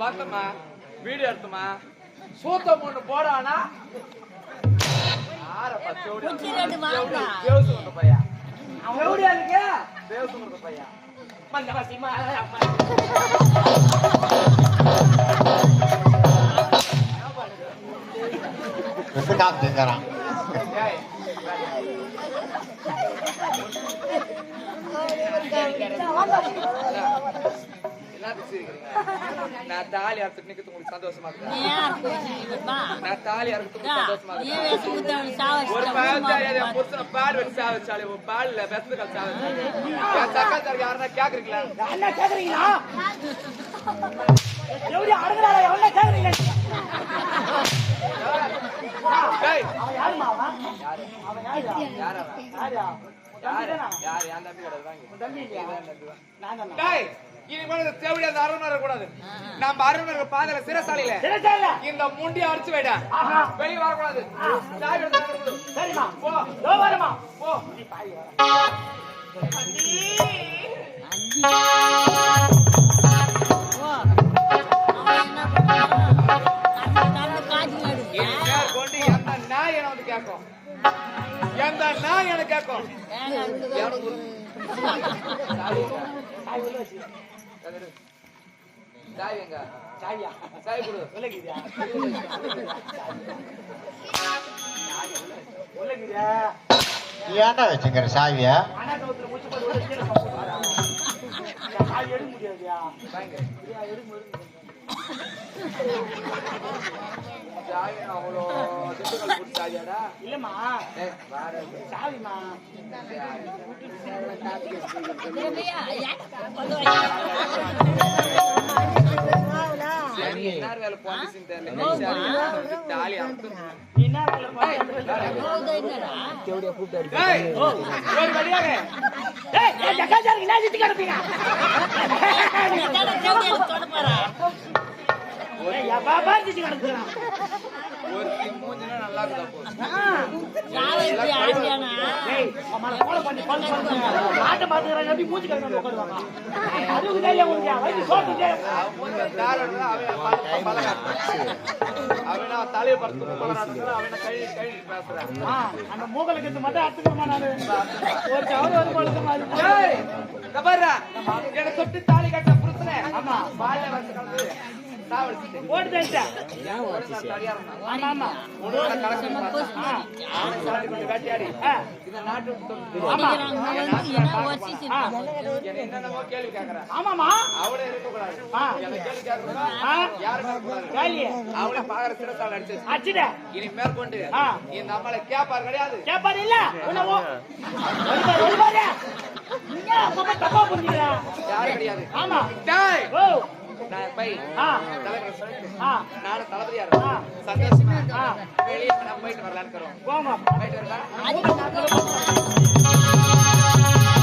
பார்த்தமா video எடுத்துமா சூத்தம் ஒண்ணு போடானா பையா பையா நான் தாலி அறுத்து நிக்கிறது உங்களுக்கு சந்தோஷமா இருக்கு. நான் தாலி அறுத்து சந்தோஷமா இருக்கு. ஒரு பால் புருஷன பால் வச்சு சாவச்சாலே ஒரு பால்ல பெஸ்துகள் சாவச்சாலே என் சக்காத்தாருக்கு யாருன்னா கேக்குறீங்களா? என்ன கேக்குறீங்களா? எப்படி அடங்கறால என்ன கேக்குறீங்க? டேய் அவன் யாரு மாமா? யாரு? அவன் யாரா? யார் என் தம்பி கிடையாது. வாங்க தம்பி இல்லையா? நான் தான். டேய் இனிமேல் தேவடி அந்த அரண்மனை கூடாது. நம்ம அரண்மனை பாதல சிரசாலையில இந்த முண்டி அடிச்சு வைடா. வெளிய வர கூடாது. சாவி எடுத்து வர. சரிமா போ. தோ வரமா போ. நீ பாய் வர. அண்ணி ஓ அவன் என்ன அந்த காஜி நடு. யார் கொண்டு எந்த நாய் என்ன வந்து கேக்கும். எந்த நாய் என்ன கேக்கும். சாவி உள்ள வச்சு சாய் எங்க சாயா சாய் குடு விலகியா விலகியா ஏன்டா வச்சுங்கற சாவியா அண்ணா கவுத்துல முச்சு போய் உள்ள கீழ போறாங்க சாவி எடுக்க முடியாதுயா வாங்க எடுக்க முடியாது சாவி அவ்வளோ திட்டுகள் போட்டு சாவியாடா இல்லம்மா வார சாவிமா என்ன வேலை போலீஸ் தாலி என்ன வேலை ஒரு வழியாக ஒரு மூஞ்சினா நல்லா தலையை படுத்து அவன கை கை பேசுறான் அந்த மூகலுக்கு மட்டும் அத்துக்கமா நானு ஒரு சவர ஒரு படுத்து என்ன தொட்டு தாலி கட்ட புருஷனே ஆமா பால்ல வந்து கலந்து ஓடுதேன்டா ஆமா ஆமா ஓடுற கலக்கு வேட்டையாடி இந்த நாட்டு ஆமா என்னென்னமோ கேள்வி கேக்குறா ஆமாமா அவளே இருக்க கூடாது என்ன கேள்வி கேக்குறா யாரு கேள்வி அவளே பாகர சிரத்தால அடிச்சு இனி மேற்கொண்டு இந்த நம்மள கேப்பார் கிடையாது கேப்பார் இல்ல உனவோ ஒளிபாரு நீங்க அப்பா தப்பா புரிஞ்சுறா யாரு கிடையாது ஆமா டேய் ஓ நான் பை தலைவர் சொல்லிட்டு நான் தளபதியா இருக்கேன் சந்தோஷமா வெளியே நான் போயிட்டு வரலாம்னு இருக்கோம் போங்க போயிட்டு வரலாம்